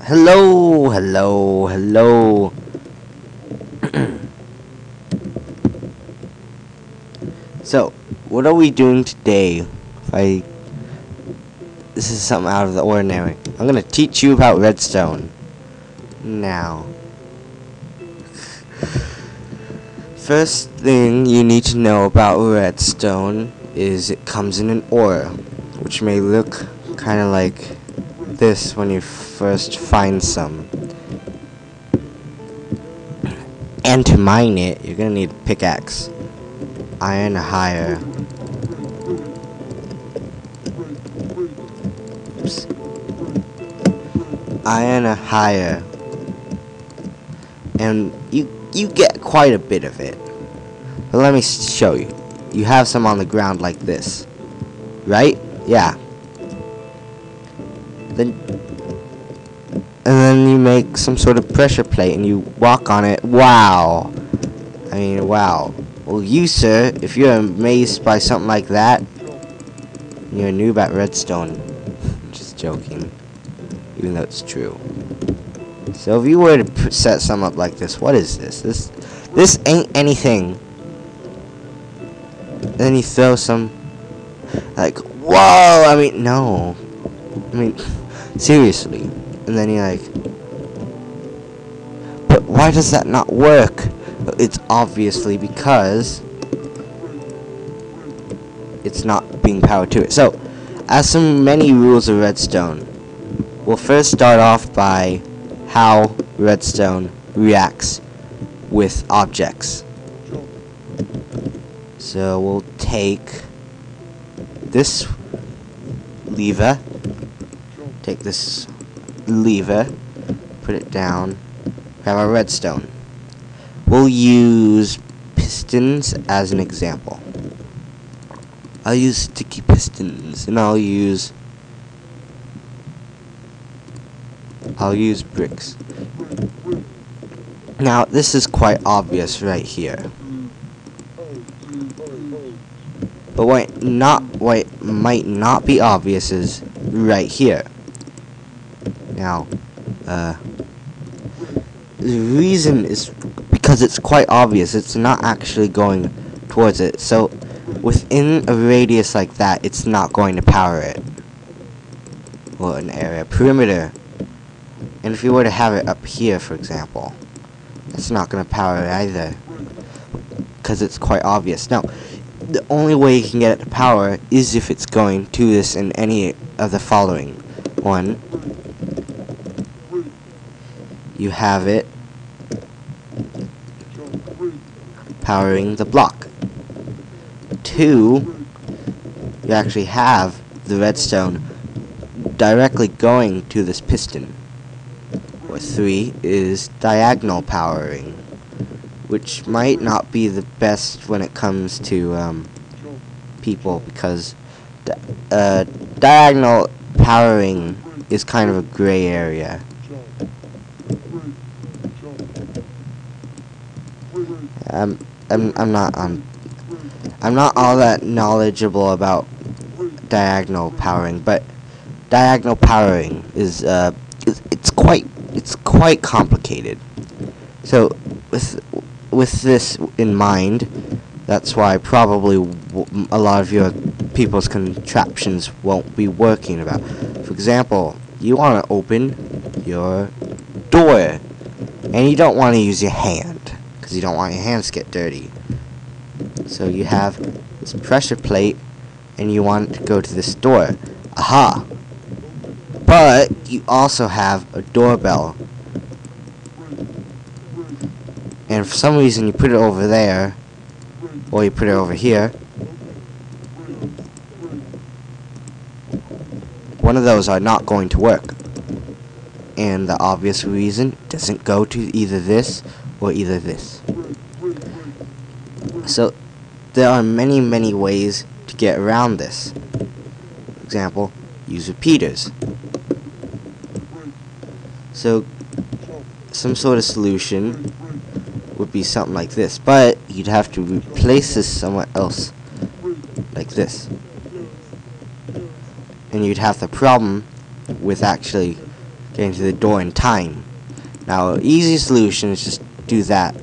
Hello, hello, hello. So, what are we doing today? This is something out of the ordinary. I'm gonna teach you about redstone. Now, first thing you need to know about redstone is it comes in an ore, which may look kind of like this when you first find some. And to mine it, you're gonna need a pickaxe, iron higher. Oops. Iron higher, and you get quite a bit of it. But let me show you. You have some on the ground like this, right? Yeah. And then you make some sort of pressure plate and you walk on it. Wow. I mean, wow. Well, you, sir, if you're amazed by something like that, you're a noob at redstone. Just joking. Even though it's true. So if you were to set something up like this, what is this? This ain't anything. Then you throw some, like, whoa! I mean, no. I mean, seriously. And then you're like, but why does that not work? It's obviously because it's not being powered to it. So, as some many rules of redstone, we'll first start off by how redstone reacts with objects. So we'll take this lever, put it down, we have our redstone. We'll use pistons as an example. I'll use sticky pistons, and I'll use bricks. Now this is quite obvious right here. But what might not be obvious is right here. Now, the reason is because it's quite obvious. It's not actually going towards it. So, within a radius like that, it's not going to power it. Well, an area perimeter. And if you were to have it up here, for example, it's not going to power it either, because it's quite obvious. Now, the only way you can get it to power is if it's going to this in any of the following. One, you have it powering the block. Two, you actually have the redstone directly going to this piston. Or three is diagonal powering, which might not be the best when it comes to people, because diagonal powering is kind of a gray area. I'm not all that knowledgeable about diagonal powering, but diagonal powering is it's quite complicated. So with this in mind, that's why probably a lot of your people's contraptions won't be working about. For example, you want to open your door, and you don't want to use your hand, because you don't want your hands to get dirty. So you have this pressure plate, and you want it to go to this door. Aha! But you also have a doorbell. And for some reason you put it over there, or you put it over here. One of those are not going to work. And the obvious reason doesn't go to either this or either this. So there are many ways to get around this. For example, use repeaters. So some sort of solution would be something like this, but you'd have to replace this somewhere else, like this. And you'd have the problem with actually getting to the door in time. Now, easy solution is just do that.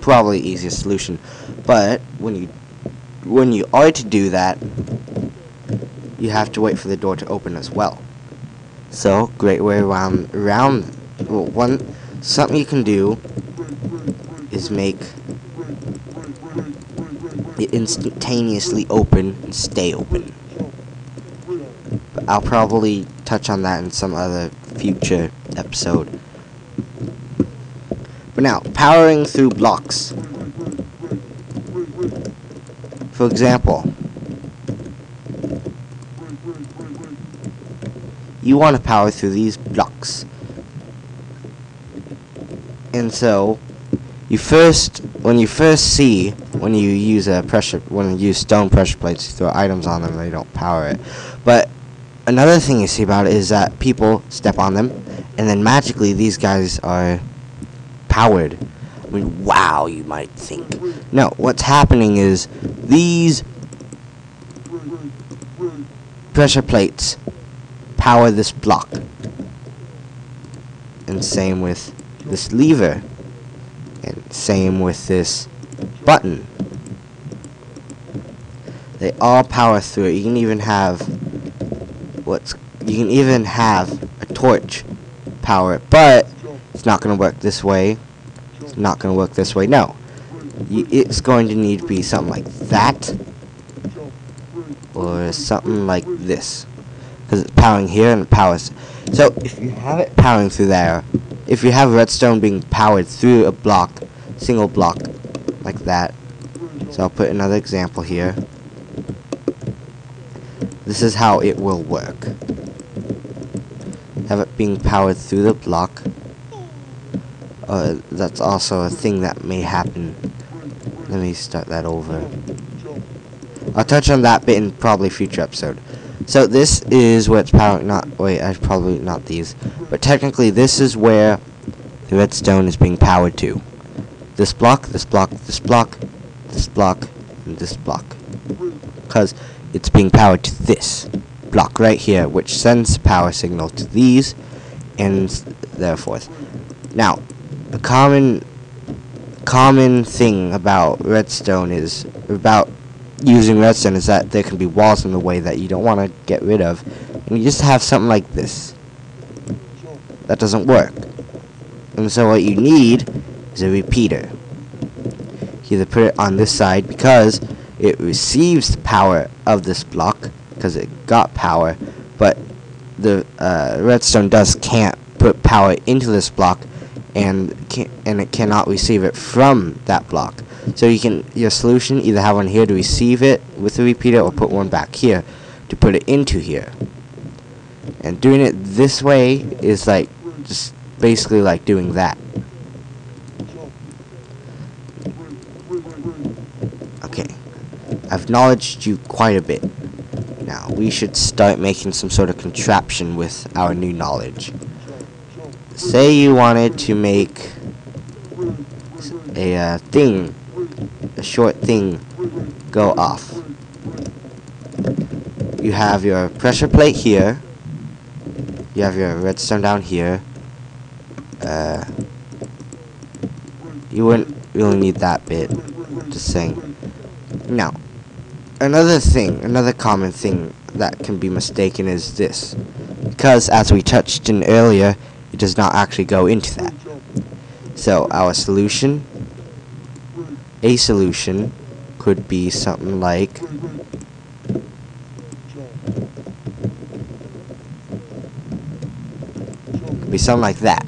Probably easiest solution. But when you are to do that, you have to wait for the door to open as well. So, great way around well, something you can do is make it instantaneously open and stay open. But I'll probably touch on that in some other future episode. But now, powering through blocks. For example, you want to power through these blocks. And so, when you use stone pressure plates, you throw items on them, they don't power it. But another thing you see about it is that people step on them, and then magically these guys are powered. I mean, wow, you might think. No, what's happening is these pressure plates power this block. And same with this lever. And same with this button. They all power through it. You can even have a torch power it, but it's not going to work this way. It's not going to work this way. No. It's going to need to be something like that. Or something like this. Because it's powering here and it powers. So if you have it powering through there, if you have redstone being powered through a block, single block, like that. So I'll put another example here. This is how it will work. Have it being powered through the block. That's also a thing that may happen. Let me start that over. I'll touch on that bit in probably future episode. So this is what's powering, probably not these. But technically this is where the redstone is being powered to. This block, this block, this block, this block, and this block. Because it's being powered to this block right here, which sends power signal to these, and therefore. Now, a common thing about redstone is using redstone is that there can be walls in the way that you don't want to get rid of, and you just have something like this. That doesn't work. And so what you need is a repeater. You either put it on this side because it receives the power of this block because it got power, but the redstone can't put power into this block, and it cannot receive it from that block. So your solution, either have one here to receive it with a repeater, or put one back here to put it into here. And doing it this way is like just basically like doing that. Okay, I've acknowledged you quite a bit. Now we should start making some sort of contraption with our new knowledge. Say you wanted to make a short thing go off. You have your pressure plate here. You have your redstone down here. You wouldn't really need that bit. Just saying. Now, another common thing that can be mistaken is this. Because, as we touched in earlier, it does not actually go into that. So, a solution could be something like that.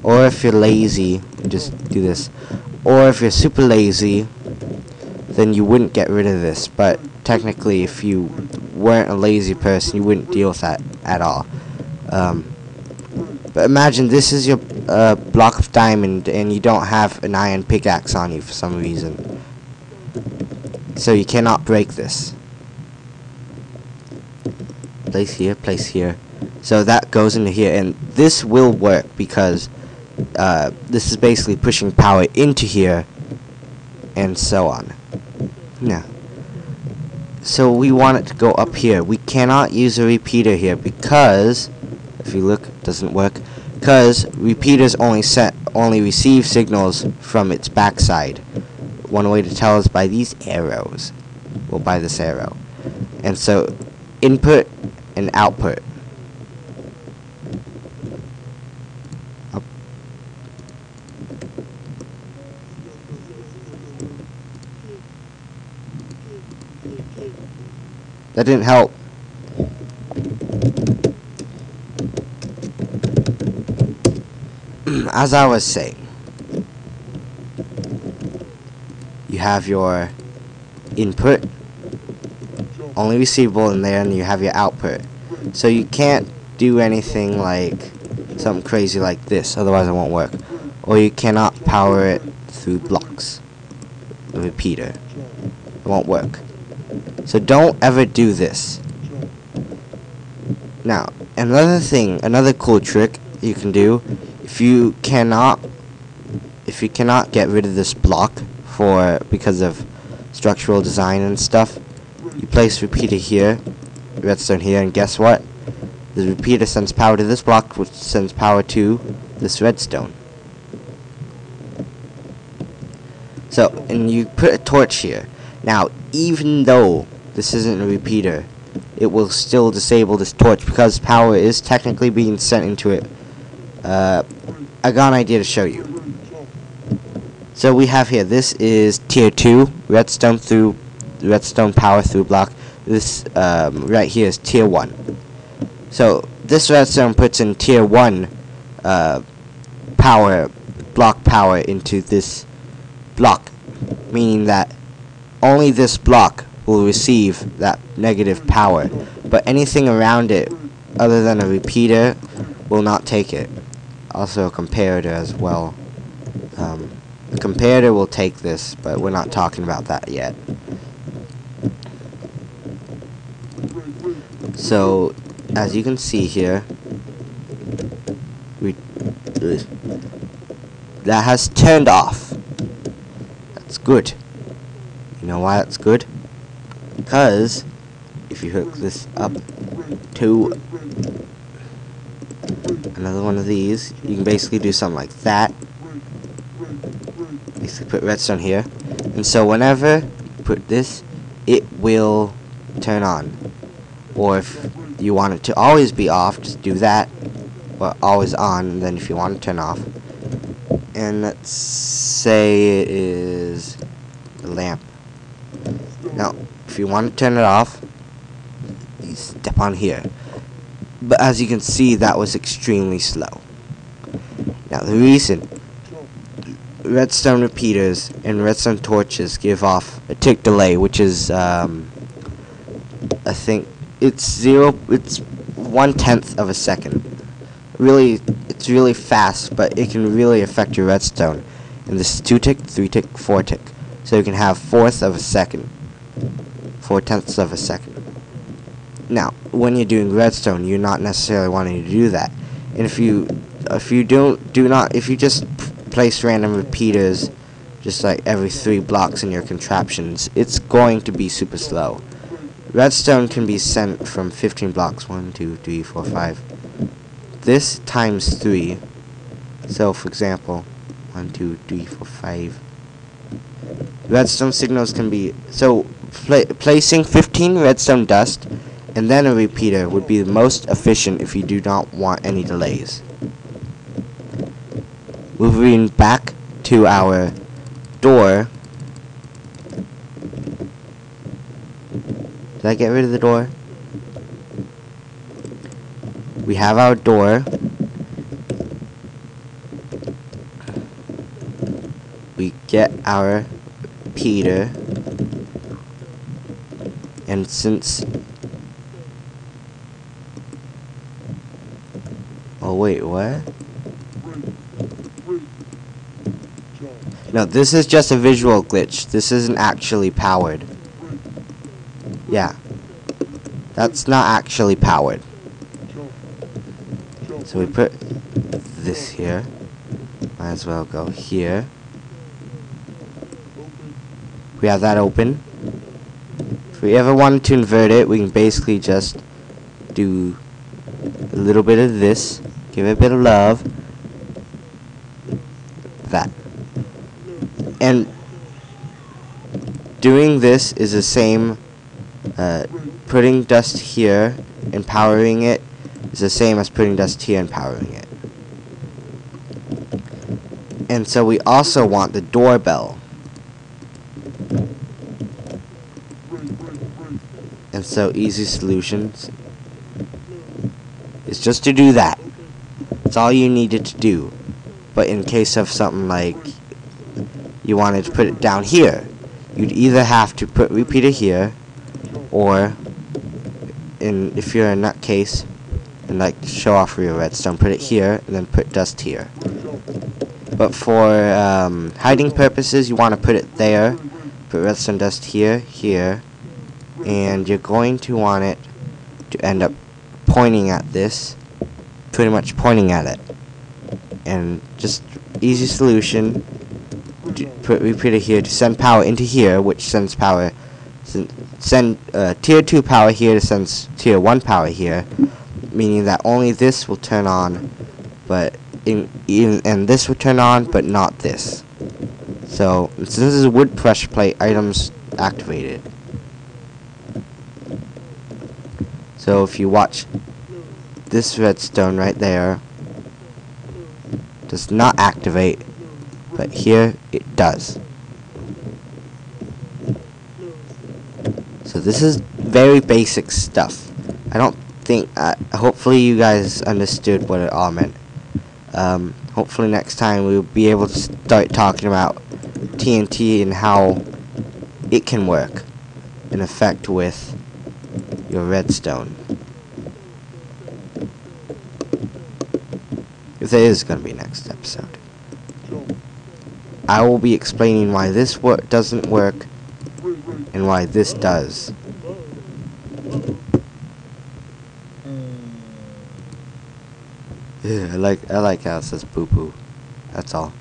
Or if you're lazy, just do this. Or if you're super lazy, then you wouldn't get rid of this. But technically, if you weren't a lazy person, you wouldn't deal with that at all. But imagine this is your block of diamond, and you don't have an iron pickaxe on you for some reason. So you cannot break this. Place here, place here. So that goes into here, and this will work because this is basically pushing power into here, and so on. Now, so we want it to go up here. We cannot use a repeater here because If you look, it doesn't work because repeaters only receive signals from its backside. One way to tell is by these arrows. Well, by this arrow. And so, input and output. Up. That didn't help. As I was saying, you have your input, only receivable in there, and you have your output. So you can't do anything like something crazy like this, otherwise it won't work. Or you cannot power it through blocks. A repeater. It won't work. So don't ever do this. Now, another cool trick you can do, if you cannot get rid of this block because of structural design and stuff, you place repeater here, redstone here, and guess what? The repeater sends power to this block, which sends power to this redstone. So, and you put a torch here. Now, even though this isn't a repeater, it will still disable this torch because power is technically being sent into it. I got an idea to show you. So we have here, this is tier 2, redstone power through block. This right here is tier 1. So this redstone puts in tier 1 block power into this block, meaning that only this block will receive that negative power, but anything around it other than a repeater will not take it. Also a comparator as well. The comparator will take this, but we're not talking about that yet. So as you can see here, that has turned off. That's good. You know why that's good? Because if you hook this up to another one of these, you can basically do something like that. Basically put redstone here, and so whenever you put this, it will turn on. Or if you want it to always be off, just do that, or always on, and then if you want to turn off, and let's say it is the lamp. Now if you want to turn it off, you step on here. But as you can see, that was extremely slow. Now the reason redstone repeaters and redstone torches give off a tick delay, which is I think it's 1/10 of a second. Really, it's really fast, but it can really affect your redstone. And this is 2 tick, 3 tick, 4 tick. So you can have 1/4 of a second, 4/10 of a second. Now, when you're doing redstone, you're not necessarily wanting to do that. And if you just place random repeaters, just like every 3 blocks in your contraptions, it's going to be super slow. Redstone can be sent from 15 blocks, 1, 2, 3, 4, 5. This times 3. So, for example, 1, 2, 3, 4, 5. Redstone signals can be placing 15 redstone dust and then a repeater would be the most efficient if you do not want any delays. Moving back to our door. Did I get rid of the door? We have our door. We get our repeater. And since... Oh wait, what? No, this is just a visual glitch. This isn't actually powered. Yeah. That's not actually powered. So we put this here. Might as well go here. We have that open. If we ever wanted to invert it, we can basically just do a little bit of this, give it a bit of love, that. And doing this is the same, putting dust here and powering it is the same as putting dust here and powering it. And so we also want the doorbell. And so easy solutions is just to do that. That's all you needed to do. But in case of something like you wanted to put it down here, you'd either have to put repeater here, or if you're a nutcase and like to show off for your redstone, put it here and then put dust here. But for hiding purposes, you want to put it there, put redstone dust here, here, and you're going to want it to end up pointing at this, pretty much pointing at it. And just easy solution, put repeater here to send power into here, which sends power, send tier 2 power here to send tier 1 power here, meaning that only this will turn on, but and this will turn on, but not this. So since this is a wood pressure plate, items activated. So if you watch, this redstone right there does not activate, but here it does. So this is very basic stuff. I don't think, hopefully you guys understood what it all meant. Hopefully next time we'll be able to start talking about TNT and how it can work in effect with your redstone. If there is going to be a next episode. I will be explaining why this doesn't work and why this does. Yeah, I like how it says poo poo. That's all.